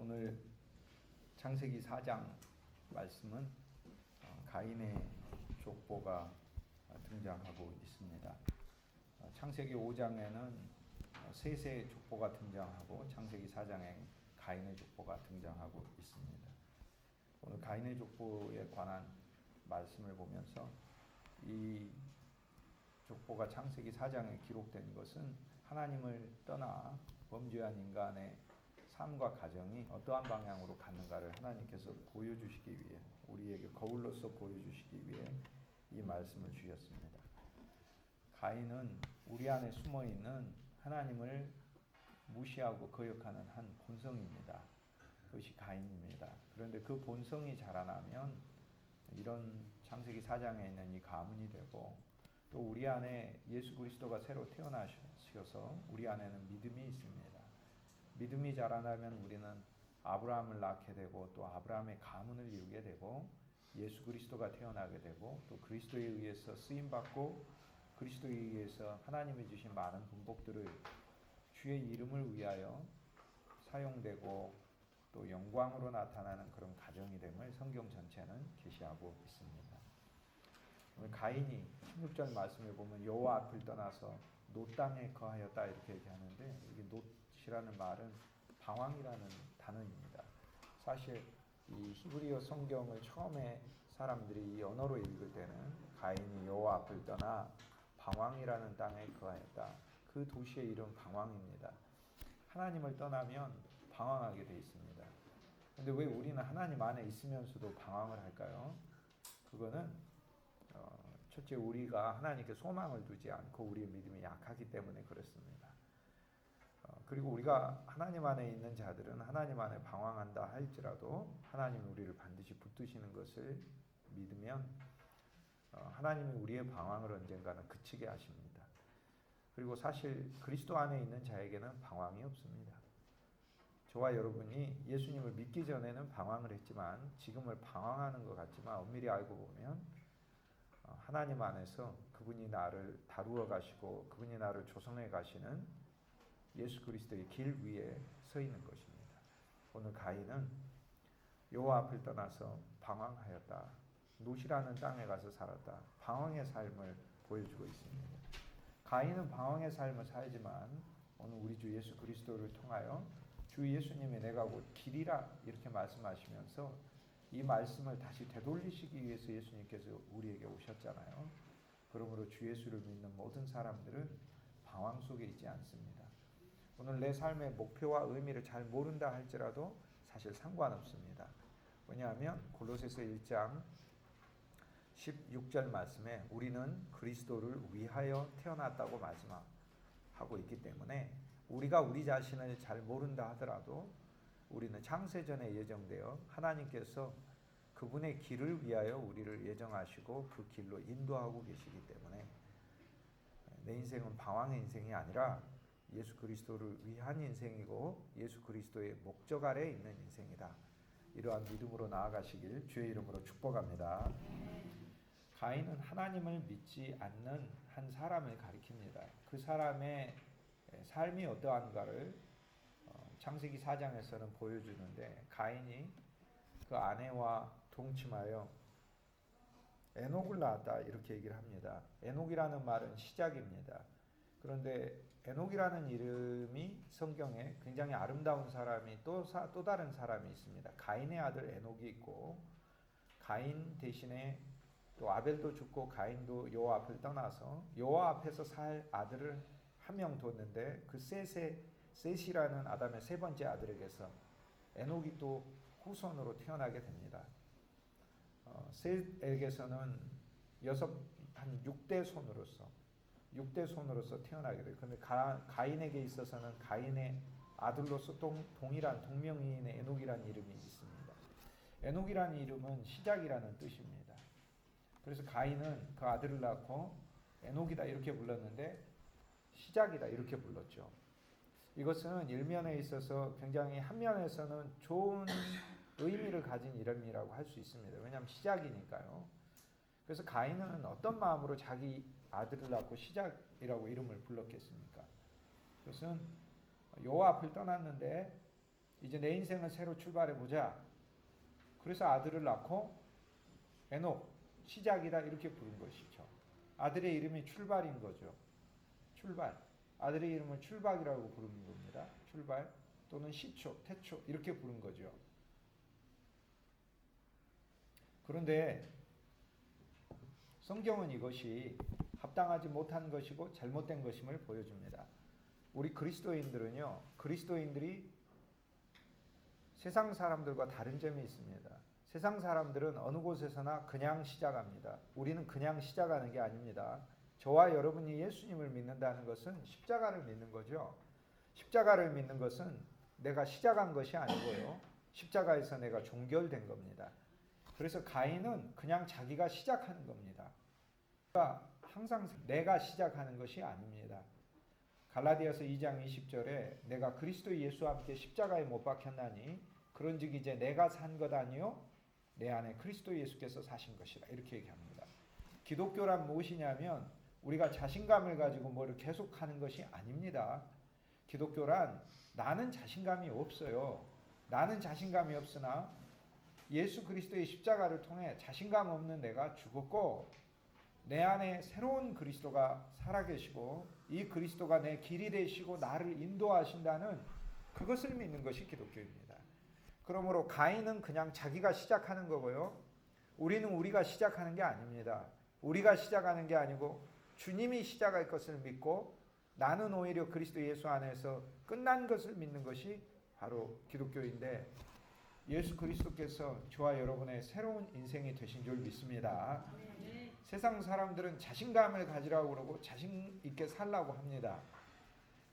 오늘 창세기 4장 말씀은 가인의 족보가 등장하고 있습니다. 창세기 5장에는 셋의 족보가 등장하고 창세기 4장에 가인의 족보가 등장하고 있습니다. 오늘 가인의 족보에 관한 말씀을 보면서 이 족보가 창세기 4장에 기록된 것은 하나님을 떠나 범죄한 인간의 삶과 가정이 어떠한 방향으로 갔는가를 하나님께서 보여주시기 위해, 우리에게 거울로서 보여주시기 위해 이 말씀을 주셨습니다. 가인은 우리 안에 숨어있는 하나님을 무시하고 거역하는 한 본성입니다. 그것이 가인입니다. 그런데 그 본성이 자라나면 이런 창세기 4장에 있는 이 가문이 되고, 또 우리 안에 예수 그리스도가 새로 태어나셔서 우리 안에는 믿음이 있습니다. 믿음이 자라나면 우리는 아브라함을 낳게 되고, 또 아브라함의 가문을 이루게 되고, 예수 그리스도가 태어나게 되고, 또 그리스도에 의해서 쓰임받고 그리스도에 의해서 하나님이 주신 많은 분복들을 주의 이름을 위하여 사용되고 또 영광으로 나타나는 그런 가정이 됨을 성경 전체는 계시하고 있습니다. 오늘 가인이 16절 말씀을 보면 여호와 앞을 떠나서 놋 땅에 거하였다 이렇게 얘기하는데, 이게 놋이라는 말은 방황이라는 단어입니다. 사실 이 히브리어 성경을 처음에 사람들이 이 언어로 읽을 때는 가인이 여호와 앞을 떠나 방황이라는 땅에 거하였다. 그 도시의 이름 방황입니다. 하나님을 떠나면 방황하게 되어 있습니다. 근데 왜 우리는 하나님 안에 있으면서도 방황을 할까요? 그거는 첫째, 우리가 하나님께 소망을 두지 않고 우리의 믿음이 약하기 때문에 그렇습니다. 그리고 우리가 하나님 안에 있는 자들은 하나님 안에 방황한다 할지라도 하나님이 우리를 반드시 붙드시는 것을 믿으면 하나님이 우리의 방황을 언젠가는 그치게 하십니다. 그리고 사실 그리스도 안에 있는 자에게는 방황이 없습니다. 저와 여러분이 예수님을 믿기 전에는 방황을 했지만 지금을 방황하는 것 같지만 엄밀히 알고 보면 하나님 안에서 그분이 나를 다루어 가시고 그분이 나를 조성해 가시는 예수 그리스도의 길 위에 서 있는 것입니다. 오늘 가인은 여호와 앞을 떠나서 방황하였다. 놋이라는 땅에 가서 살았다. 방황의 삶을 보여주고 있습니다. 가인은 방황의 삶을 살지만 오늘 우리 주 예수 그리스도를 통하여 주 예수님이 내가 곧 길이라 이렇게 말씀하시면서 이 말씀을 다시 되돌리시기 위해서 예수님께서 우리에게 오셨잖아요. 그러므로 주 예수를 믿는 모든 사람들은 방황 속에 있지 않습니다. 오늘 내 삶의 목표와 의미를 잘 모른다 할지라도 사실 상관없습니다. 왜냐하면 골로새서 1장 16절 말씀에 우리는 그리스도를 위하여 태어났다고 말씀하고 있기 때문에 우리가 우리 자신을 잘 모른다 하더라도 우리는 창세전에 예정되어 하나님께서 그분의 길을 위하여 우리를 예정하시고 그 길로 인도하고 계시기 때문에 내 인생은 방황의 인생이 아니라 예수 그리스도를 위한 인생이고 예수 그리스도의 목적 아래에 있는 인생이다. 이러한 믿음으로 나아가시길 주의 이름으로 축복합니다. 가인은 하나님을 믿지 않는 한 사람을 가리킵니다. 그 사람의 삶이 어떠한가를 창세기 4장에서는 보여주는데, 가인이 그 아내와 동침하여 에녹을 낳았다 이렇게 얘기를 합니다. 에녹이라는 말은 시작입니다. 그런데 에녹이라는 이름이 성경에 굉장히 아름다운 사람이 또 다른 사람이 있습니다. 가인의 아들 에녹이 있고, 가인 대신에 또 아벨도 죽고 가인도 여호와 앞을 떠나서 여호와 앞에서 살 아들을 한 명 뒀는데, 그 셋이라는 아담의 세 번째 아들에게서 에녹이 또 후손으로 태어나게 됩니다. 셋에게서는 한 6대 손으로서 태어나게 돼요. 그런데 가인에게 있어서는 가인의 아들로서 동일한 동명이인의 에녹이라는 이름이 있습니다. 에녹이라는 이름은 시작이라는 뜻입니다. 그래서 가인은 그 아들을 낳고 에녹이다 이렇게 불렀는데 시작이다 이렇게 불렀죠. 이것은 일면에 있어서 굉장히 한 면에서는 좋은 의미를 가진 이름이라고 할 수 있습니다. 왜냐하면 시작이니까요. 그래서 가인은 어떤 마음으로 자기 아들을 낳고 시작이라고 이름을 불렀겠습니까? 그것은 여호와 앞을 떠났는데 이제 내 인생을 새로 출발해보자. 그래서 아들을 낳고 에녹, 시작이다 이렇게 부른 것이죠. 아들의 이름이 출발인 거죠. 출발. 아들의 이름을 출발이라고 부르는 겁니다. 출발 또는 시초, 태초 이렇게 부른 거죠. 그런데 성경은 이것이 합당하지 못한 것이고 잘못된 것임을 보여줍니다. 우리 그리스도인들은요, 그리스도인들이 세상 사람들과 다른 점이 있습니다. 세상 사람들은 어느 곳에서나 그냥 시작합니다. 우리는 그냥 시작하는 게 아닙니다. 저와 여러분이 예수님을 믿는다는 것은 십자가를 믿는 거죠. 십자가를 믿는 것은 내가 시작한 것이 아니고요. 십자가에서 내가 종결된 겁니다. 그래서 가인은 그냥 자기가 시작하는 겁니다. 그러니까 항상 내가 시작하는 것이 아닙니다. 갈라디아서 2장 20절에 내가 그리스도 예수와 함께 십자가에 못 박혔나니 그런즉 이제 내가 산 것 아니요 내 안에 그리스도 예수께서 사신 것이라 이렇게 얘기합니다. 기독교란 무엇이냐면 우리가 자신감을 가지고 뭐를 계속하는 것이 아닙니다. 기독교란 나는 자신감이 없어요. 나는 자신감이 없으나 예수 그리스도의 십자가를 통해 자신감 없는 내가 죽었고 내 안에 새로운 그리스도가 살아계시고 이 그리스도가 내 길이 되시고 나를 인도하신다는 그것을 믿는 것이 기독교입니다. 그러므로 가인은 그냥 자기가 시작하는 거고요. 우리는 우리가 시작하는 게 아닙니다. 우리가 시작하는 게 아니고 주님이 시작할 것을 믿고 나는 오히려 그리스도 예수 안에서 끝난 것을 믿는 것이 바로 기독교인데 예수 그리스도께서 저와 여러분의 새로운 인생이 되신 줄 믿습니다. 세상 사람들은 자신감을 가지라고 그러고 자신 있게 살라고 합니다.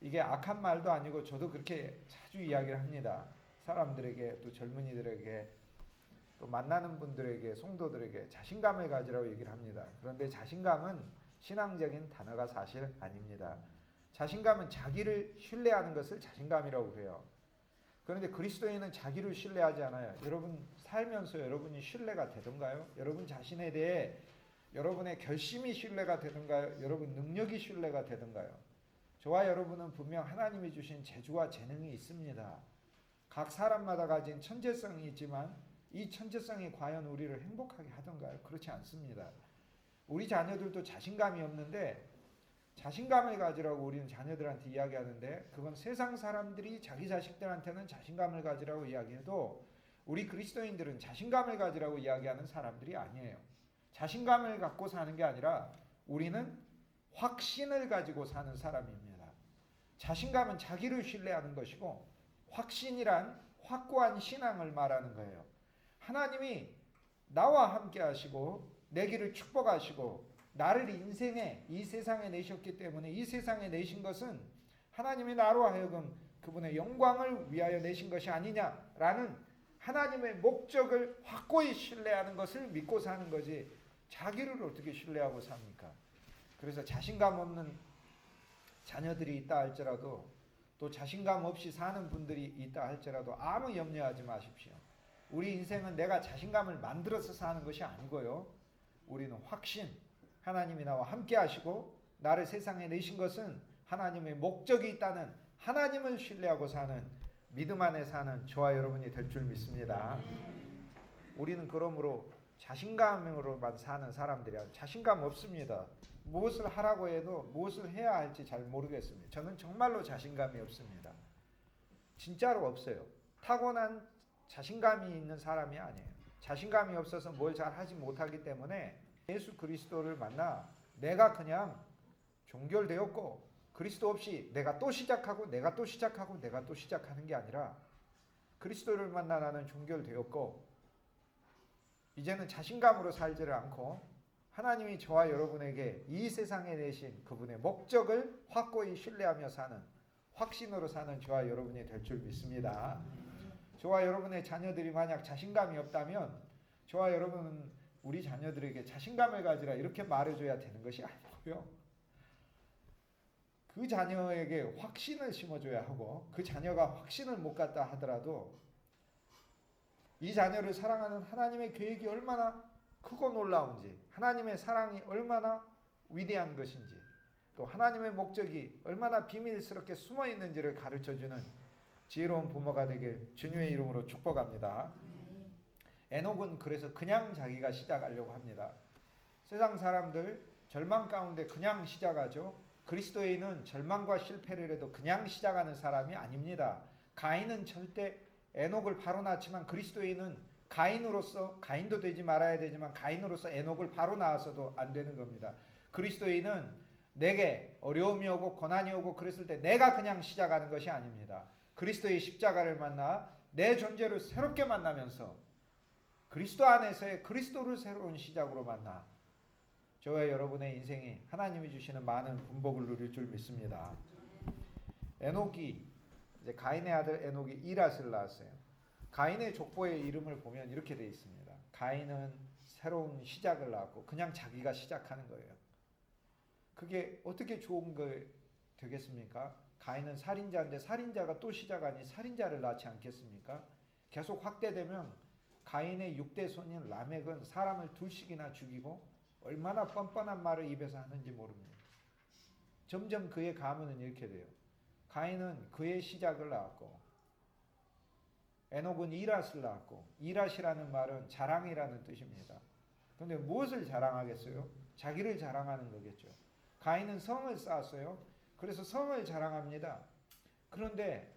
이게 악한 말도 아니고 저도 그렇게 자주 이야기를 합니다. 사람들에게 또 젊은이들에게 또 만나는 분들에게 성도들에게 자신감을 가지라고 얘기를 합니다. 그런데 자신감은 신앙적인 단어가 사실 아닙니다. 자신감은 자기를 신뢰하는 것을 자신감이라고 해요. 그런데 그리스도인은 자기를 신뢰하지 않아요. 여러분 살면서 여러분이 신뢰가 되던가요? 여러분 자신에 대해 여러분의 결심이 신뢰가 되던가요? 여러분 능력이 신뢰가 되던가요? 저와 여러분은 분명 하나님이 주신 재주와 재능이 있습니다. 각 사람마다 가진 천재성이 있지만 이 천재성이 과연 우리를 행복하게 하던가요? 그렇지 않습니다. 우리 자녀들도 자신감이 없는데 자신감을 가지라고 우리는 자녀들한테 이야기하는데 그건 세상 사람들이 자기 자식들한테는 자신감을 가지라고 이야기해도 우리 그리스도인들은 자신감을 가지라고 이야기하는 사람들이 아니에요. 자신감을 갖고 사는 게 아니라 우리는 확신을 가지고 사는 사람입니다. 자신감은 자기를 신뢰하는 것이고 확신이란 확고한 신앙을 말하는 거예요. 하나님이 나와 함께 하시고 내 길을 축복하시고 나를 인생에 이 세상에 내셨기 때문에 이 세상에 내신 것은 하나님이 나로 하여금 그분의 영광을 위하여 내신 것이 아니냐라는 하나님의 목적을 확고히 신뢰하는 것을 믿고 사는 거지 자기를 어떻게 신뢰하고 삽니까? 그래서 자신감 없는 자녀들이 있다 할지라도 또 자신감 없이 사는 분들이 있다 할지라도 아무 염려하지 마십시오. 우리 인생은 내가 자신감을 만들어서 사는 것이 아니고요. 우리는 확신, 하나님이 나와 함께 하시고 나를 세상에 내신 것은 하나님의 목적이 있다는 하나님을 신뢰하고 사는 믿음 안에 사는 저와 여러분이 될 줄 믿습니다. 우리는 그러므로 자신감으로만 사는 사람들이야. 자신감 없습니다. 무엇을 하라고 해도 무엇을 해야 할지 잘 모르겠습니다. 저는 정말로 자신감이 없습니다. 진짜로 없어요. 타고난 자신감이 있는 사람이 아니에요. 자신감이 없어서 뭘 잘 하지 못하기 때문에 예수 그리스도를 만나 내가 그냥 종결되었고 그리스도 없이 내가 또 시작하고 내가 또 시작하고 내가 또 시작하는 게 아니라 그리스도를 만나 나는 종결되었고 이제는 자신감으로 살지를 않고 하나님이 저와 여러분에게 이 세상에 내신 그분의 목적을 확고히 신뢰하며 사는 확신으로 사는 저와 여러분이 될 줄 믿습니다. 저와 여러분의 자녀들이 만약 자신감이 없다면 저와 여러분은 우리 자녀들에게 자신감을 가지라 이렇게 말해줘야 되는 것이 아니고요. 그 자녀에게 확신을 심어줘야 하고 그 자녀가 확신을 못 갖다 하더라도 이 자녀를 사랑하는 하나님의 계획이 얼마나 크고 놀라운지 하나님의 사랑이 얼마나 위대한 것인지 또 하나님의 목적이 얼마나 비밀스럽게 숨어 있는지를 가르쳐주는 지혜로운 부모가 되길 주님의 이름으로 축복합니다. 에녹은 그래서 그냥 자기가 시작하려고 합니다. 세상 사람들 절망 가운데 그냥 시작하죠. 그리스도인은 절망과 실패를 해도 그냥 시작하는 사람이 아닙니다. 가인은 절대 에녹을 바로 낳지만 그리스도인은 가인으로서 가인도 되지 말아야 되지만 가인으로서 에녹을 바로 낳아서도 안 되는 겁니다. 그리스도인은 내게 어려움이 오고 고난이 오고 그랬을 때 내가 그냥 시작하는 것이 아닙니다. 그리스도의 십자가를 만나 내 존재를 새롭게 만나면서 그리스도 안에서의 그리스도를 새로운 시작으로 만나 저와 여러분의 인생이 하나님이 주시는 많은 분복을 누릴 줄 믿습니다. 에녹이 이제 가인의 아들 에녹이 이랏을 낳았어요. 가인의 족보의 이름을 보면 이렇게 되어 있습니다. 가인은 새로운 시작을 낳았고 그냥 자기가 시작하는 거예요. 그게 어떻게 좋은 거 되겠습니까? 가인은 살인자인데 살인자가 또 시작하니 살인자를 낳지 않겠습니까? 계속 확대되면 가인의 6대 손인 라멕은 사람을 둘씩이나 죽이고 얼마나 뻔뻔한 말을 입에서 하는지 모릅니다. 점점 그의 가문은 이렇게 돼요. 가인은 그의 시작을 낳았고 에녹은 이랏을 낳았고 이랏이라는 말은 자랑이라는 뜻입니다. 그런데 무엇을 자랑하겠어요? 자기를 자랑하는 거겠죠. 가인은 성을 쌓았어요. 그래서 성을 자랑합니다. 그런데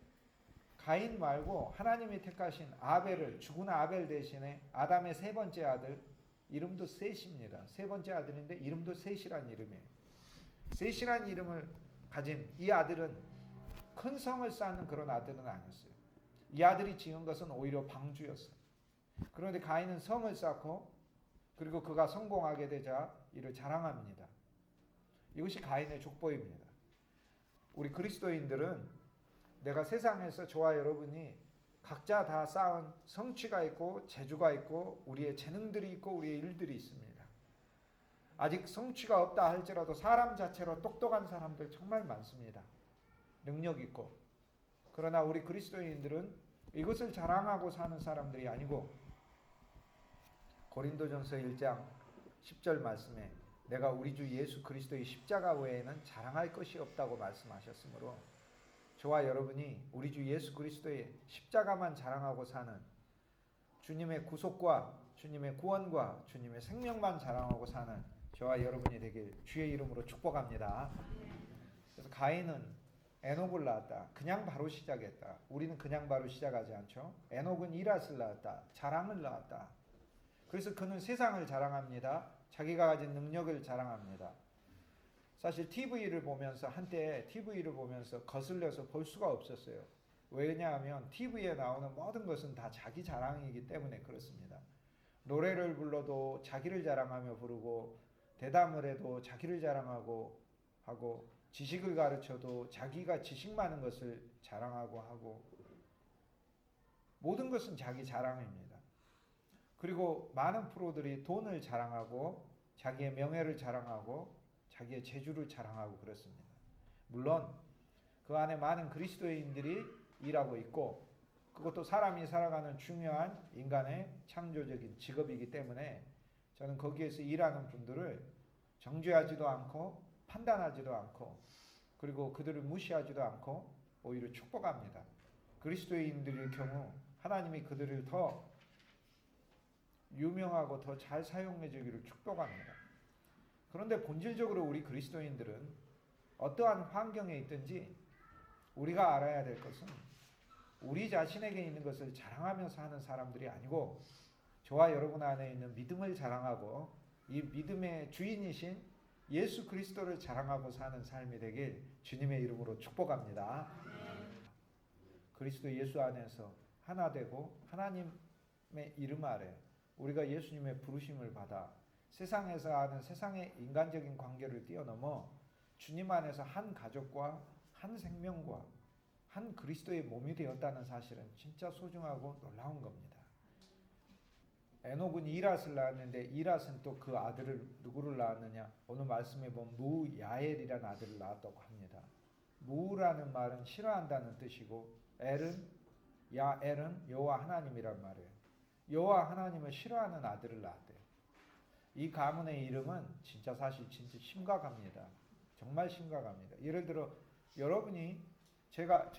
가인 말고 하나님이 택하신 아벨을 죽은 아벨 대신에 아담의 세 번째 아들 이름도 셋입니다. 세 번째 아들인데 이름도 셋이란 이름이에요. 셋이란 이름을 가진 이 아들은 큰 성을 쌓는 그런 아들은 아니었어요. 이 아들이 지은 것은 오히려 방주였어요. 그런데 가인은 성을 쌓고 그리고 그가 성공하게 되자 이를 자랑합니다. 이것이 가인의 족보입니다. 우리 그리스도인들은 내가 세상에서 저와 여러분이 각자 다 쌓은 성취가 있고 재주가 있고 우리의 재능들이 있고 우리의 일들이 있습니다. 아직 성취가 없다 할지라도 사람 자체로 똑똑한 사람들 정말 많습니다. 능력 있고. 그러나 우리 그리스도인들은 이것을 자랑하고 사는 사람들이 아니고 고린도전서 1장 10절 말씀에 내가 우리 주 예수 그리스도의 십자가 외에는 자랑할 것이 없다고 말씀하셨으므로 저와 여러분이 우리 주 예수 그리스도의 십자가만 자랑하고 사는 주님의 구속과 주님의 구원과 주님의 생명만 자랑하고 사는 저와 여러분이 되길 주의 이름으로 축복합니다. 그래서 가인은 에녹을 낳았다. 그냥 바로 시작했다. 우리는 그냥 바로 시작하지 않죠. 에녹은 이랏을 낳았다. 자랑을 낳았다. 그래서 그는 세상을 자랑합니다. 자기가 가진 능력을 자랑합니다. 사실 TV를 보면서 한때 TV를 보면서 거슬려서 볼 수가 없었어요. 왜냐하면 TV에 나오는 모든 것은 다 자기 자랑이기 때문에 그렇습니다. 노래를 불러도 자기를 자랑하며 부르고 대담을 해도 자기를 자랑하고 하고 지식을 가르쳐도 자기가 지식 많은 것을 자랑하고 하고 모든 것은 자기 자랑입니다. 그리고 많은 프로들이 돈을 자랑하고 자기의 명예를 자랑하고 자기의 재주를 자랑하고 그렇습니다. 물론 그 안에 많은 그리스도인들이 일하고 있고 그것도 사람이 살아가는 중요한 인간의 창조적인 직업이기 때문에 저는 거기에서 일하는 분들을 정죄하지도 않고 판단하지도 않고 그리고 그들을 무시하지도 않고 오히려 축복합니다. 그리스도인들의 경우 하나님이 그들을 더 유명하고 더 잘 사용해 주기를 축복합니다. 그런데 본질적으로 우리 그리스도인들은 어떠한 환경에 있든지 우리가 알아야 될 것은 우리 자신에게 있는 것을 자랑하면서 하는 사람들이 아니고 저와 여러분 안에 있는 믿음을 자랑하고 이 믿음의 주인이신 예수 그리스도를 자랑하고 사는 삶이 되길 주님의 이름으로 축복합니다. 그리스도 예수 안에서 하나 되고 하나님의 이름 아래 우리가 예수님의 부르심을 받아 세상에서 하는 세상의 인간적인 관계를 뛰어넘어 주님 안에서 한 가족과 한 생명과 한 그리스도의 몸이 되었다는 사실은 진짜 소중하고 놀라운 겁니다. 에녹은 이랏을 낳았는데 이랏은 또 그 아들을 누구를 낳았느냐? 오늘 말씀에 보면 무야엘이라는 아들을 낳았다고 합니다. 무라는 말은 싫어한다는 뜻이고 야엘은 여호와 하나님이란 말이에요. 여호와 하나님을 싫어하는 아들을 낳았대요. 이 가문의 이름은 진짜 사실 진짜 심각합니다. 정말 심각합니다. 예를 들어 여러분이 제가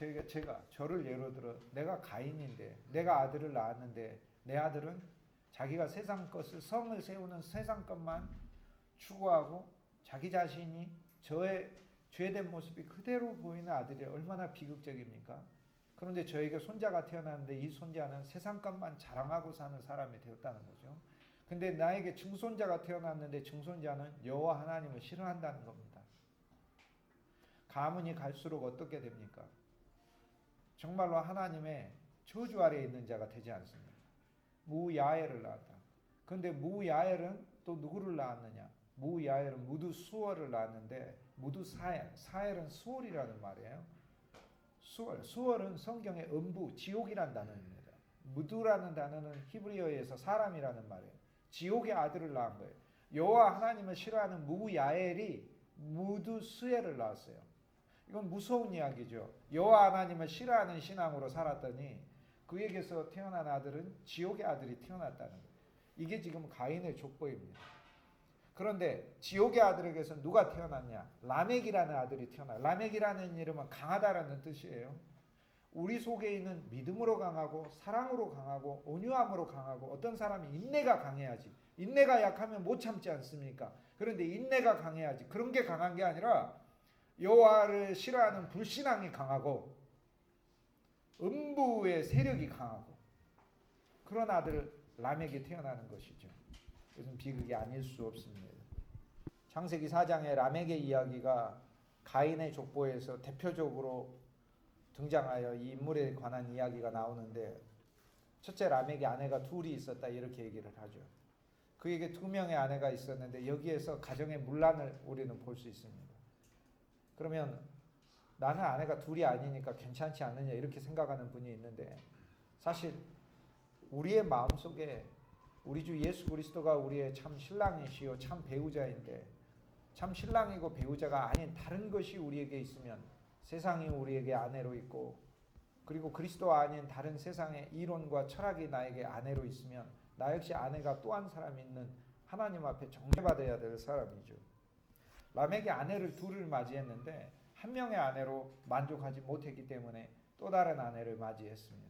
저를 예로 들어 내가 가인인데 내가 아들을 낳았는데 내 아들은 자기가 세상 것을 성을 세우는 세상 것만 추구하고 자기 자신이 저의 죄된 모습이 그대로 보이는 아들이 얼마나 비극적입니까? 그런데 저에게 손자가 태어났는데 이 손자는 세상 것만 자랑하고 사는 사람이 되었다는 거죠. 근데 나에게 증손자가 태어났는데 증손자는 여호와 하나님을 싫어한다는 겁니다. 가문이 갈수록 어떻게 됩니까? 정말로 하나님의 저주 아래에 있는 자가 되지 않습니다. 무야엘을 낳았다. 그런데 무야엘은 또 누구를 낳았느냐? 무야엘은 무드수월을 낳았는데 무드사엘, 사엘은 수월이라는 말이에요. 수월은 성경의 음부, 지옥이라는 단어입니다. 무드라는 단어는 히브리어에서 사람이라는 말이에요. 지옥의 아들을 낳은 거예요. 여호와 하나님을 싫어하는 무야엘이 무드수엘을 낳았어요. 이건 무서운 이야기죠. 여호와 하나님을 싫어하는 신앙으로 살았더니 그에게서 태어난 아들은 지옥의 아들이 태어났다는 거예요. 이게 지금 가인의 족보입니다. 그런데 지옥의 아들에게서 누가 태어났냐? 라멕이라는 아들이 태어나요. 라멕이라는 이름은 강하다라는 뜻이에요. 우리 속에 있는 믿음으로 강하고 사랑으로 강하고 온유함으로 강하고 어떤 사람이 인내가 강해야지. 인내가 약하면 못 참지 않습니까? 그런데 인내가 강해야지. 그런 게 강한 게 아니라 여호와를 싫어하는 불신앙이 강하고 음부의 세력이 강하고 그런 아들 라멕이 태어나는 것이죠. 이것은 비극이 아닐 수 없습니다. 창세기 4장의 라멕의 이야기가 가인의 족보에서 대표적으로 등장하여 이 인물에 관한 이야기가 나오는데 첫째 라멕의 아내가 둘이 있었다 이렇게 얘기를 하죠. 그에게 2명의 아내가 있었는데 여기에서 가정의 문란을 우리는 볼 수 있습니다. 그러면 나는 아내가 둘이 아니니까 괜찮지 않느냐 이렇게 생각하는 분이 있는데 사실 우리의 마음속에 우리 주 예수 그리스도가 우리의 참 신랑이시요 참 배우자인데 참 신랑이고 배우자가 아닌 다른 것이 우리에게 있으면 세상이 우리에게 아내로 있고 그리고 그리스도가 아닌 다른 세상의 이론과 철학이 나에게 아내로 있으면 나 역시 아내가 또 한 사람이 있는 하나님 앞에 정죄받아야 될 사람이죠. 라멕이 아내를 둘을 맞이했는데 한 명의 아내로 만족하지 못했기 때문에 또 다른 아내를 맞이했습니다.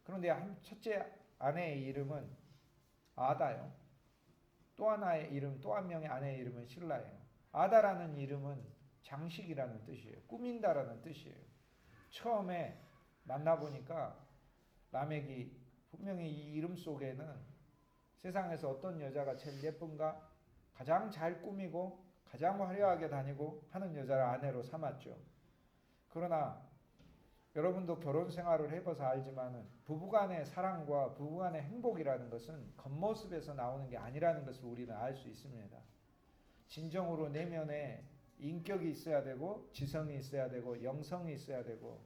그런데 첫째 아내의 이름은 아다요. 또 하나의 이름, 또 한 명의 아내의 이름은 실라예요. 아다라는 이름은 장식이라는 뜻이에요. 꾸민다라는 뜻이에요. 처음에 만나보니까 라멕이 분명히 이 이름 속에는 세상에서 어떤 여자가 제일 예쁜가? 가장 잘 꾸미고 가장 화려하게 다니고 하는 여자를 아내로 삼았죠. 그러나 여러분도 결혼 생활을 해봐서 알지만은 부부간의 사랑과 부부간의 행복이라는 것은 겉모습에서 나오는 게 아니라는 것을 우리는 알 수 있습니다. 진정으로 내면에 인격이 있어야 되고 지성이 있어야 되고 영성이 있어야 되고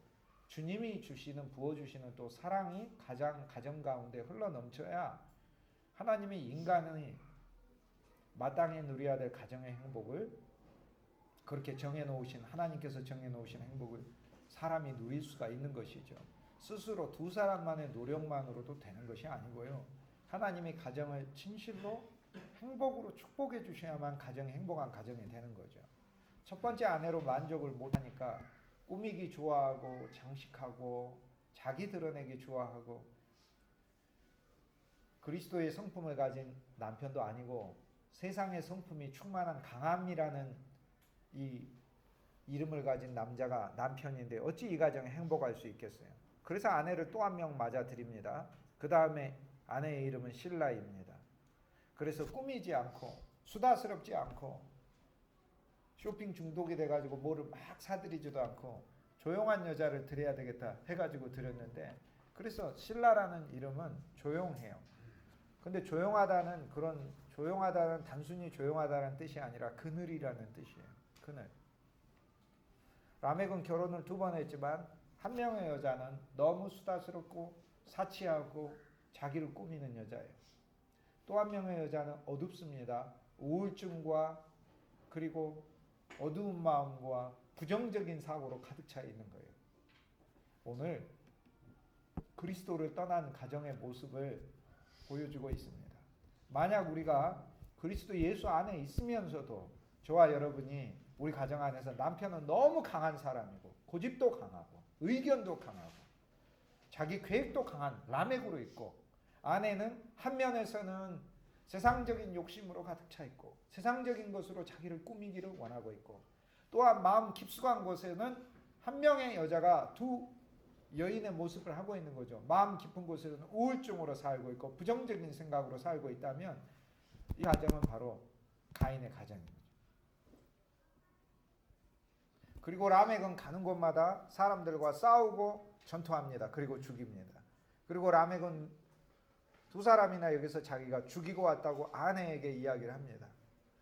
주님이 주시는 부어주시는 또 사랑이 가정 가운데 흘러넘쳐야 하나님이 인간이 마땅히 누려야 될 가정의 행복을 그렇게 정해놓으신 하나님께서 정해놓으신 행복을 사람이 누릴 수가 있는 것이죠. 스스로 두 사람만의 노력만으로도 되는 것이 아니고요. 하나님이 가정을 진실로 행복으로 축복해 주셔야만 가정이 행복한 가정이 되는 거죠. 첫 번째 아내로 만족을 못하니까 꾸미기 좋아하고 장식하고 자기 드러내기 좋아하고 그리스도의 성품을 가진 남편도 아니고 세상의 성품이 충만한 강함이라는 이 이름을 가진 남자가 남편인데 어찌 이 가정에 행복할 수 있겠어요. 그래서 아내를 또 한 명 맞아 드립니다. 그 다음에 아내의 이름은 실라입니다. 그래서 꾸미지 않고 수다스럽지 않고 쇼핑 중독이 돼가지고 뭐를 막 사드리지도 않고 조용한 여자를 드려야 되겠다 해가지고 드렸는데 그래서 실라라는 이름은 조용해요. 근데 조용하다는 단순히 조용하다는 뜻이 아니라 그늘이라는 뜻이에요. 그늘. 라멕은 결혼을 2번 했지만 한 명의 여자는 너무 수다스럽고 사치하고 자기를 꾸미는 여자예요. 또 한 명의 여자는 어둡습니다. 우울증과 그리고 어두운 마음과 부정적인 사고로 가득 차 있는 거예요. 오늘 그리스도를 떠난 가정의 모습을 보여주고 있습니다. 만약 우리가 그리스도 예수 안에 있으면서도 저와 여러분이 우리 가정 안에서 남편은 너무 강한 사람이고 고집도 강하고 의견도 강하고 자기 계획도 강한 라멕으로 있고, 아내는 한 면에서는 세상적인 욕심으로 가득 차 있고 세상적인 것으로 자기를 꾸미기를 원하고 있고, 또한 마음 깊숙한 곳에는 한 명의 여자가 두 여인의 모습을 하고 있는 거죠. 마음 깊은 곳에는 우울증으로 살고 있고 부정적인 생각으로 살고 있다면 이 가정은 바로 가인의 가정입니다. 그리고 라멕은 가는 곳마다 사람들과 싸우고 전투합니다. 그리고 죽입니다. 그리고 라멕은 두 사람이나 여기서 자기가 죽이고 왔다고 아내에게 이야기를 합니다.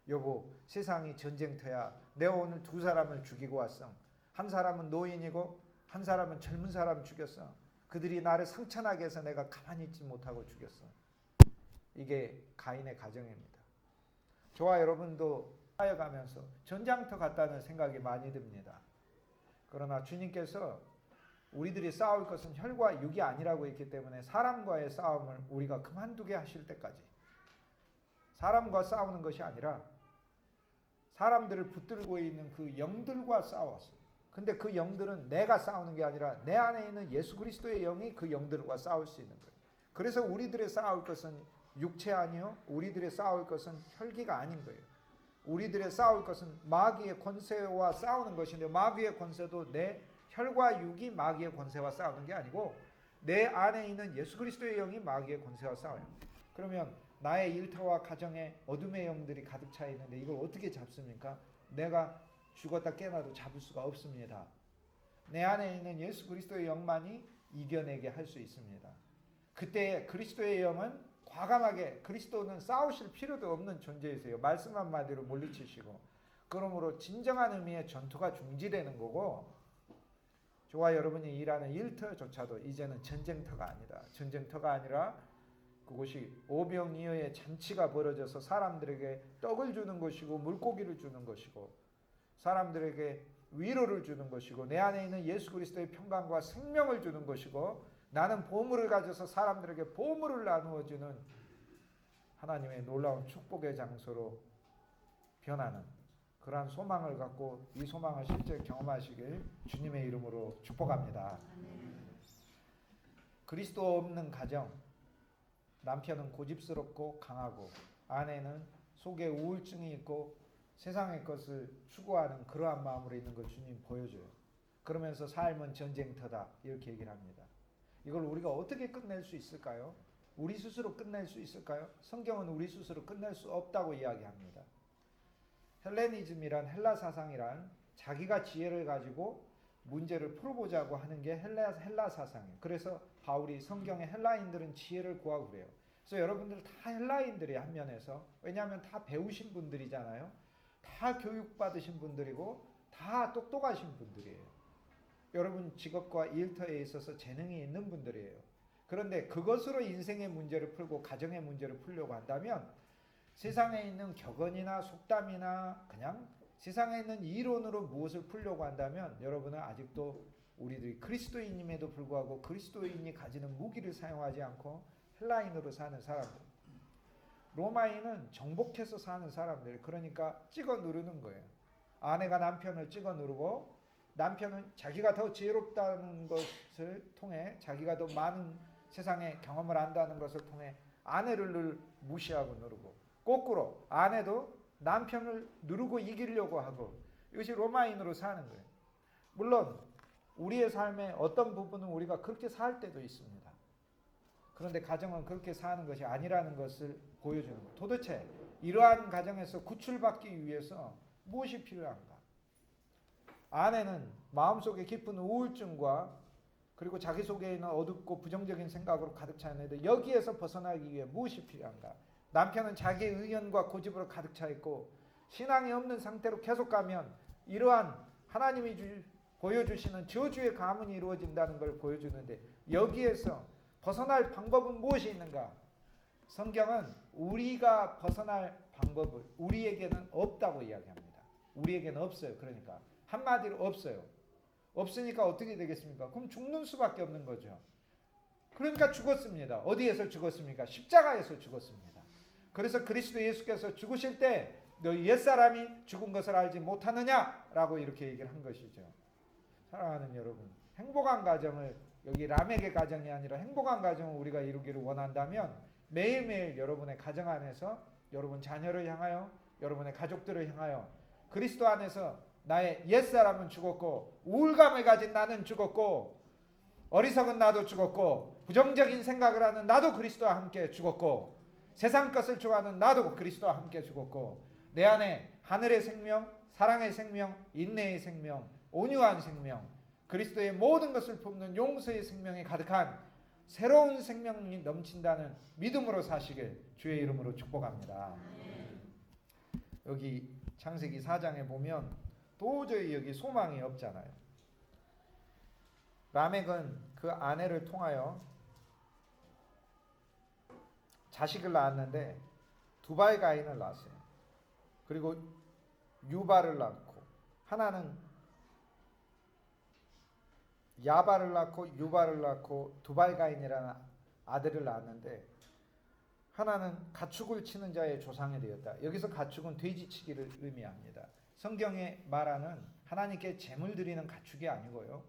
여보, 세상이 전쟁터야. 내가 오늘 두 사람을 죽이고 왔어. 한 사람은 노인이고 한 사람은 젊은 사람 죽였어. 그들이 나를 상처나게 해서 내가 가만히 있지 못하고 죽였어. 이게 가인의 가정입니다. 저와 여러분도 하여가면서 전장터 같다는 생각이 많이 듭니다. 그러나 주님께서 우리들이 싸울 것은 혈과 육이 아니라고 했기 때문에 사람과의 싸움을 우리가 그만두게 하실 때까지, 사람과 싸우는 것이 아니라 사람들을 붙들고 있는 그 영들과 싸웠어요. 근데 그 영들은 내가 싸우는 게 아니라 내 안에 있는 예수 그리스도의 영이 그 영들과 싸울 수 있는 거예요. 그래서 우리들의 싸울 것은 육체 아니요, 우리들의 싸울 것은 혈기가 아닌 거예요. 우리들의 싸울 것은 마귀의 권세와 싸우는 것인데, 마귀의 권세도 내 혈과 육이 마귀의 권세와 싸우는 게 아니고 내 안에 있는 예수 그리스도의 영이 마귀의 권세와 싸워요. 그러면 나의 일터와 가정에 어둠의 영들이 가득 차 있는데 이걸 어떻게 잡습니까? 내가 죽었다 깨어나도 잡을 수가 없습니다. 내 안에 있는 예수 그리스도의 영만이 이겨내게 할 수 있습니다. 그때 그리스도의 영은 과감하게, 그리스도는 싸우실 필요도 없는 존재이세요. 말씀 한마디로 물리치시고, 그러므로 진정한 의미의 전투가 중지되는 거고, 저와 여러분이 일하는 일터조차도 이제는 전쟁터가 아니다. 전쟁터가 아니라 그곳이 오병이어의 잔치가 벌어져서 사람들에게 떡을 주는 것이고 물고기를 주는 것이고 사람들에게 위로를 주는 것이고 내 안에 있는 예수 그리스도의 평강과 생명을 주는 것이고, 나는 보물을 가져서 사람들에게 보물을 나누어 주는 하나님의 놀라운 축복의 장소로 변하는 그러한 소망을 갖고 이 소망을 실제 경험하시길 주님의 이름으로 축복합니다. 그리스도 없는 가정, 남편은 고집스럽고 강하고 아내는 속에 우울증이 있고 세상의 것을 추구하는 그러한 마음으로 있는 걸 주님 보여줘요. 그러면서 삶은 전쟁터다 이렇게 얘기를 합니다. 이걸 우리가 어떻게 끝낼 수 있을까요? 우리 스스로 끝낼 수 있을까요? 성경은 우리 스스로 끝낼 수 없다고 이야기합니다. 헬레니즘이란, 헬라 사상이란 자기가 지혜를 가지고 문제를 풀어보자고 하는 게 헬라 사상이에요. 그래서 바울이 성경의 헬라인들은 지혜를 구하고 그래요. 그래서 여러분들 다 헬라인들이 한 면에서, 왜냐하면 다 배우신 분들이잖아요. 다 교육받으신 분들이고 다 똑똑하신 분들이에요. 여러분 직업과 일터에 있어서 재능이 있는 분들이에요. 그런데 그것으로 인생의 문제를 풀고 가정의 문제를 풀려고 한다면 세상에 있는 격언이나 속담이나 그냥 세상에 있는 이론으로 무엇을 풀려고 한다면 여러분은 아직도 우리들이 그리스도인임에도 불구하고 그리스도인이 가지는 무기를 사용하지 않고 헬라인으로 사는 사람들, 로마인은 정복해서 사는 사람들, 그러니까 찍어 누르는 거예요. 아내가 남편을 찍어 누르고 남편은 자기가 더 지혜롭다는 것을 통해, 자기가 더 많은 세상의 경험을 한다는 것을 통해 아내를 늘 무시하고 누르고, 거꾸로 아내도 남편을 누르고 이기려고 하고, 이것이 로마인으로 사는 거예요. 물론 우리의 삶의 어떤 부분은 우리가 그렇게 살 때도 있습니다. 그런데 가정은 그렇게 사는 것이 아니라는 것을 보여주는 거예요. 도대체 이러한 가정에서 구출받기 위해서 무엇이 필요한가? 아내는 마음속에 깊은 우울증과 그리고 자기 속에 있는 어둡고 부정적인 생각으로 가득 차 있는데 여기에서 벗어나기 위해 무엇이 필요한가? 남편은 자기의 의견과 고집으로 가득 차 있고 신앙이 없는 상태로 계속 가면 이러한 하나님이 보여주시는 저주의 가문이 이루어진다는 걸 보여주는데, 여기에서 벗어날 방법은 무엇이 있는가? 성경은 우리가 벗어날 방법을 우리에게는 없다고 이야기합니다. 우리에게는 없어요. 그러니까 한마디로 없어요. 없으니까 어떻게 되겠습니까? 그럼 죽는 수밖에 없는 거죠. 그러니까 죽었습니다. 어디에서 죽었습니까? 십자가에서 죽었습니다. 그래서 그리스도 예수께서 죽으실 때 너 옛사람이 죽은 것을 알지 못하느냐라고 이렇게 얘기를 한 것이죠. 사랑하는 여러분, 행복한 가정을, 여기 라멕의 가정이 아니라 행복한 가정을 우리가 이루기를 원한다면 매일매일 여러분의 가정 안에서 여러분 자녀를 향하여, 여러분의 가족들을 향하여 그리스도 안에서 나의 옛사람은 죽었고, 우울감을 가진 나는 죽었고, 어리석은 나도 죽었고, 부정적인 생각을 하는 나도 그리스도와 함께 죽었고, 세상 것을 좋아하는 나도 그리스도와 함께 죽었고, 내 안에 하늘의 생명, 사랑의 생명, 인내의 생명, 온유한 생명, 그리스도의 모든 것을 품는 용서의 생명이 가득한 새로운 생명이 넘친다는 믿음으로 사시길 주의 이름으로 축복합니다. 여기 창세기 4장에 보면 도저히 여기 소망이 없잖아요. 라멕은 그 아내를 통하여 자식을 낳았는데 두발가인을 낳았어요. 그리고 유발을 낳고, 하나는 야발을 낳고 유발을 낳고 두발가인이라는 아들을 낳았는데, 하나는 가축을 치는 자의 조상이 되었다. 여기서 가축은 돼지치기를 의미합니다. 성경에 말하는 하나님께 제물 드리는 가축이 아니고요.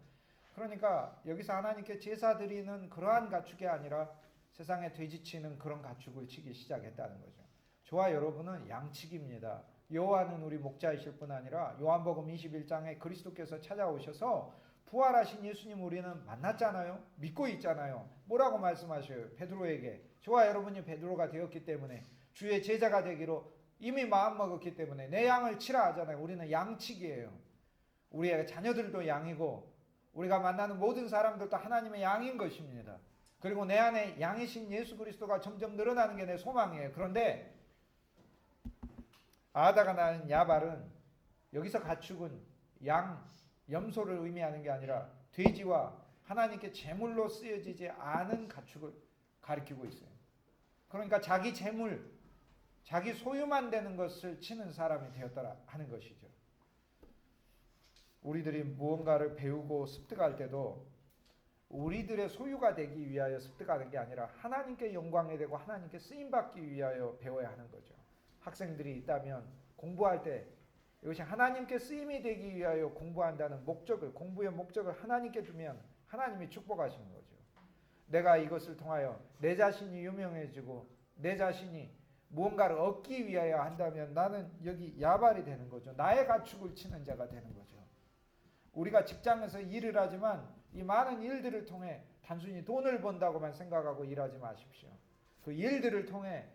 그러니까 여기서 하나님께 제사 드리는 그러한 가축이 아니라 세상에 돼지치는 그런 가축을 치기 시작했다는 거죠. 저와 여러분은 양치기입니다. 여호와는 우리 목자이실 뿐 아니라 요한복음 21장에 그리스도께서 찾아오셔서 부활하신 예수님 우리는 만났잖아요. 믿고 있잖아요. 뭐라고 말씀하셔요? 베드로에게. 저와 여러분이 베드로가 되었기 때문에, 주의 제자가 되기로 이미 마음먹었기 때문에 내 양을 치라 하잖아요. 우리는 양치기예요. 우리의 자녀들도 양이고 우리가 만나는 모든 사람들도 하나님의 양인 것입니다. 그리고 내 안에 양이신 예수 그리스도가 점점 늘어나는 게 내 소망이에요. 그런데 아다가 낳은 야발은, 여기서 가축은 양, 염소를 의미하는 게 아니라 돼지와 하나님께 제물로 쓰여지지 않은 가축을 가리키고 있어요. 그러니까 자기 제물, 자기 소유만 되는 것을 치는 사람이 되었더라 하는 것이죠. 우리들이 무언가를 배우고 습득할 때도 우리들의 소유가 되기 위하여 습득하는 게 아니라 하나님께 영광이 되고 하나님께 쓰임받기 위하여 배워야 하는 거죠. 학생들이 있다면 공부할 때 이것이 하나님께 쓰임이 되기 위하여 공부한다는 목적을, 공부의 목적을 하나님께 두면 하나님이 축복하시는 거죠. 내가 이것을 통하여 내 자신이 유명해지고 내 자신이 무언가를 얻기 위하여 한다면 나는 여기 야발이 되는 거죠. 나의 가축을 치는 자가 되는 거죠. 우리가 직장에서 일을 하지만 이 많은 일들을 통해 단순히 돈을 번다고만 생각하고 일하지 마십시오. 그 일들을 통해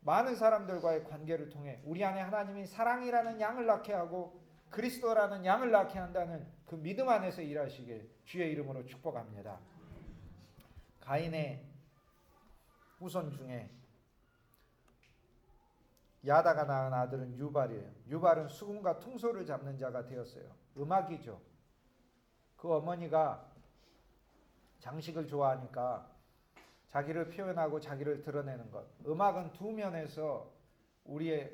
많은 사람들과의 관계를 통해 우리 안에 하나님이 사랑이라는 양을 낳게 하고 그리스도라는 양을 낳게 한다는 그 믿음 안에서 일하시길 주의 이름으로 축복합니다. 가인의 후손 중에 야다가 낳은 아들은 유발이에요. 유발은 수금과 퉁소를 잡는 자가 되었어요. 음악이죠. 그 어머니가 장식을 좋아하니까 자기를 표현하고 자기를 드러내는 것. 음악은 두 면에서 우리의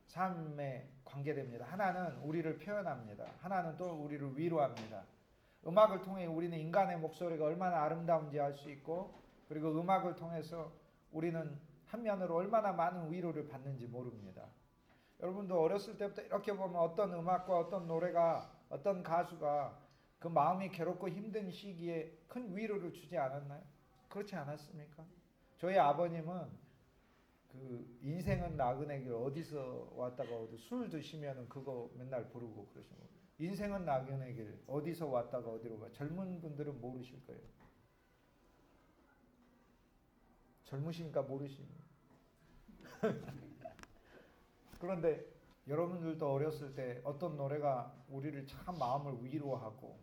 삶에 관계됩니다. 하나는 우리를 표현합니다. 하나는 또 우리를 위로합니다. 음악을 통해 우리는 인간의 목소리가 얼마나 아름다운지 알 수 있고, 그리고 음악을 통해서 우리는 한면으로 얼마나 많은 위로를 받는지 모릅니다. 여러분도 어렸을 때부터 이렇게 보면 어떤 음악과 어떤 노래가, 어떤 가수가 그 마음이 괴롭고 힘든 시기에 큰 위로를 주지 않았나요? 그렇지 않았습니까? 저희 아버님은 그 인생은 나그네길 어디서 왔다가 어디 술 드시면은 그거 맨날 부르고 그러시고, 인생은 나그네길 어디서 왔다가 어디로 가. 젊은 분들은 모르실 거예요. 젊으시니까 모르십니다. 그런데 여러분들도 어렸을 때 어떤 노래가 우리를 참 마음을 위로하고,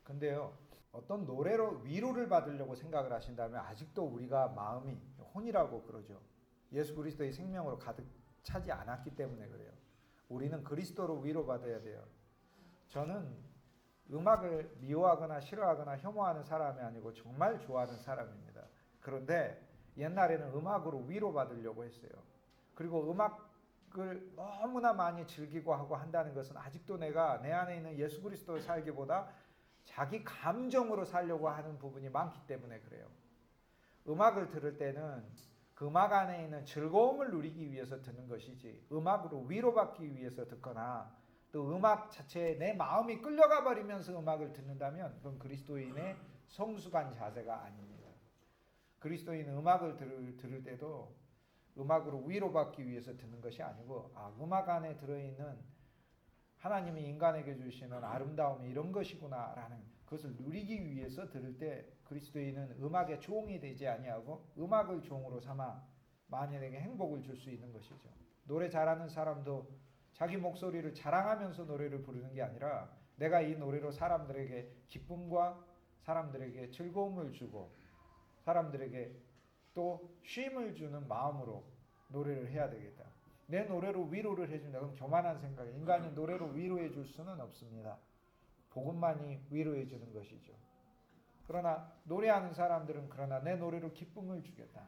근데요 어떤 노래로 위로를 받으려고 생각을 하신다면 아직도 우리가 마음이 혼이라고 그러죠. 예수 그리스도의 생명으로 가득 차지 않았기 때문에 그래요. 우리는 그리스도로 위로받아야 돼요. 저는 음악을 미워하거나 싫어하거나 혐오하는 사람이 아니고 정말 좋아하는 사람입니다. 그런데 옛날에는 음악으로 위로받으려고 했어요. 그리고 음악을 너무나 많이 즐기고 하고 한다는 것은 아직도 내가 내 안에 있는 예수 그리스도를 살기보다 자기 감정으로 살려고 하는 부분이 많기 때문에 그래요. 음악을 들을 때는 그 음악 안에 있는 즐거움을 누리기 위해서 듣는 것이지 음악으로 위로받기 위해서 듣거나 또 음악 자체에 내 마음이 끌려가 버리면서 음악을 듣는다면 그건 그리스도인의 성숙한 자세가 아닙니다. 그리스도인은 음악을 들을 때도 음악으로 위로받기 위해서 듣는 것이 아니고 음악 안에 들어있는 하나님이 인간에게 주시는 아름다움이 이런 것이구나라는 그것을 누리기 위해서 들을 때 그리스도인은 음악의 종이 되지 아니하고 음악을 종으로 삼아 만인에게 행복을 줄 수 있는 것이죠. 노래 잘하는 사람도 자기 목소리를 자랑하면서 노래를 부르는 게 아니라 내가 이 노래로 사람들에게 기쁨과 사람들에게 즐거움을 주고 사람들에게 또 쉼을 주는 마음으로 노래를 해야 되겠다. 내 노래로 위로를 해준다. 그럼 교만한 생각이에요. 인간이 노래로 위로해 줄 수는 없습니다. 복음만이 위로해 주는 것이죠. 그러나 노래하는 사람들은 그러나 내 노래로 기쁨을 주겠다.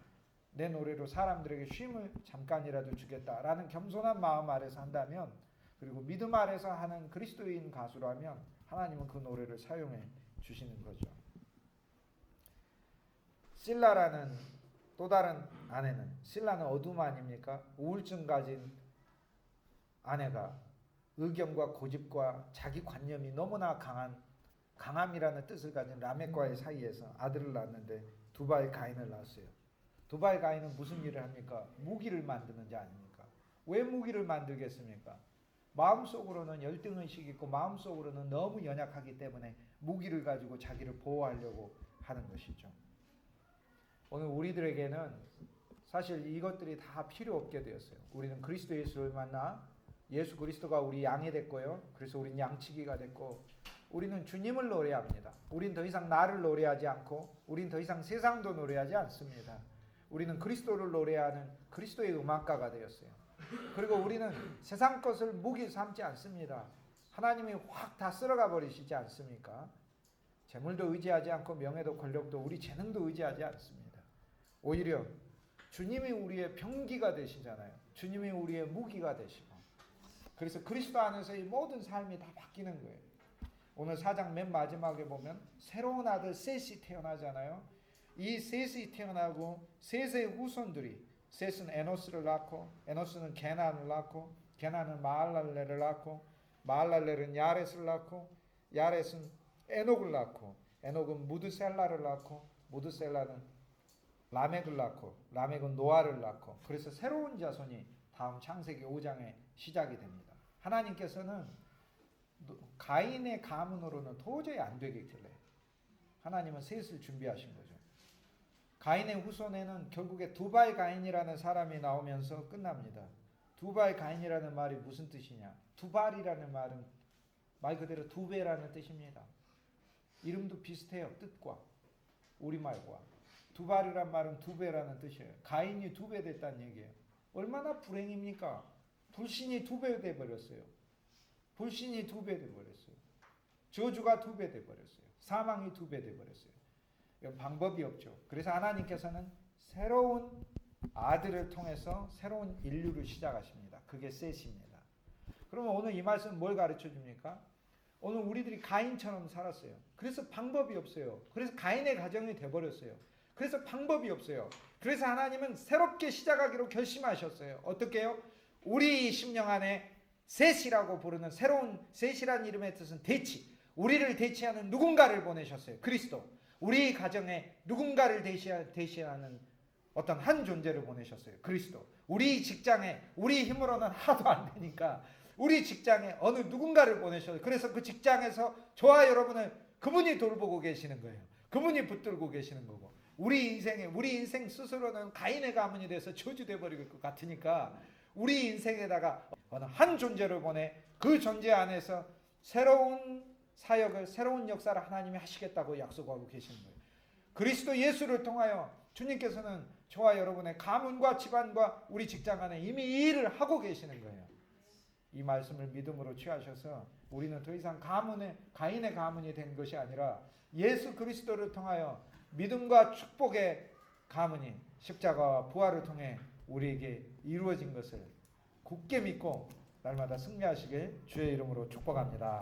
내 노래로 사람들에게 쉼을 잠깐이라도 주겠다라는 겸손한 마음 아래서 한다면 그리고 믿음 아래서 하는 그리스도인 가수라면 하나님은 그 노래를 사용해 주시는 거죠. 실라라는 또 다른 아내는 실라는 어둠 아닙니까? 우울증 가진 아내가 의견과 고집과 자기관념이 너무나 강함이라는 뜻을 가진 라멕과의 사이에서 아들을 낳았는데 두바의 가인을 낳았어요. 두바의 가인은 무슨 일을 합니까? 무기를 만드는 자 아닙니까? 왜 무기를 만들겠습니까? 마음속으로는 열등의식이 있고 마음속으로는 너무 연약하기 때문에 무기를 가지고 자기를 보호하려고 하는 것이죠. 오늘 우리들에게는 사실 이것들이 다 필요 없게 되었어요. 우리는 그리스도 예수를 만나 예수 그리스도가 우리 양이 됐고요. 그래서 우리는 양치기가 됐고 우리는 주님을 노래합니다. 우리는 더 이상 나를 노래하지 않고 우리는 더 이상 세상도 노래하지 않습니다. 우리는 그리스도를 노래하는 그리스도의 음악가가 되었어요. 그리고 우리는 세상 것을 무기 삼지 않습니다. 하나님이 확 다 쓸어가 버리시지 않습니까? 재물도 의지하지 않고 명예도 권력도 우리 재능도 의지하지 않습니다. 오히려 주님이 우리의 병기가 되시잖아요. 주님이 우리의 무기가 되시고 그래서 그리스도 안에서 이 모든 삶이 다 바뀌는 거예요. 오늘 4장 맨 마지막에 보면 새로운 아들 셋이 태어나잖아요. 이 셋이 태어나고 셋의 후손들이 셋은 에노스를 낳고 에노스는 게난을 낳고 게난은 마할랄레를 낳고 마할랄레는 야렛을 낳고 야렛은 에녹을 낳고 에녹은 무드셀라를 낳고 무드셀라는 라멕을 낳고 라멕은 노아를 낳고 그래서 새로운 자손이 다음 창세기 5장에 시작이 됩니다. 하나님께서는 가인의 가문으로는 도저히 안 되겠길래 하나님은 셋을 준비하신 거죠. 가인의 후손에는 결국에 두발 가인이라는 사람이 나오면서 끝납니다. 두발 가인이라는 말이 무슨 뜻이냐? 두발이라는 말은 말 그대로 두 배라는 뜻입니다. 이름도 비슷해요. 뜻과 우리말과. 두발이란 말은 두 배라는 뜻이에요. 가인이 두 배 됐다는 얘기예요. 얼마나 불행입니까? 불신이 두 배 돼버렸어요. 불신이 두 배 돼버렸어요. 저주가 두 배 돼버렸어요. 사망이 두 배 돼버렸어요. 이건 방법이 없죠. 그래서 하나님께서는 새로운 아들을 통해서 새로운 인류를 시작하십니다. 그게 셋입니다. 그러면 오늘 이 말씀은 뭘 가르쳐 줍니까? 오늘 우리들이 가인처럼 살았어요. 그래서 방법이 없어요. 그래서 가인의 가정이 돼버렸어요. 그래서 방법이 없어요. 그래서 하나님은 새롭게 시작하기로 결심하셨어요. 어떻게 해요? 우리 심령 안에 셋이라고 부르는 새로운 셋이라는 이름의 뜻은 대치. 우리를 대치하는 누군가를 보내셨어요. 그리스도. 우리 가정에 누군가를 대시하는 어떤 한 존재를 보내셨어요. 그리스도. 우리 직장에 우리 힘으로는 하나도 안 되니까 우리 직장에 어느 누군가를 보내셨어요. 그래서 그 직장에서 저와 여러분을 그분이 돌보고 계시는 거예요. 그분이 붙들고 계시는 거고 우리 인생 스스로는 가인의 가문이 돼서 저주돼 버릴 것 같으니까 우리 인생에다가 어느 한 존재를 보내 그 존재 안에서 새로운 사역을 새로운 역사를 하나님이 하시겠다고 약속하고 계시는 거예요. 그리스도 예수를 통하여 주님께서는 저와 여러분의 가문과 집안과 우리 직장 안에 이미 이 일을 하고 계시는 거예요. 이 말씀을 믿음으로 취하셔서 우리는 더 이상 가인의 가문이 된 것이 아니라 예수 그리스도를 통하여 믿음과 축복의 가문이 십자가와 부활을 통해 우리에게 이루어진 것을 굳게 믿고 날마다 승리하시길 주의 이름으로 축복합니다.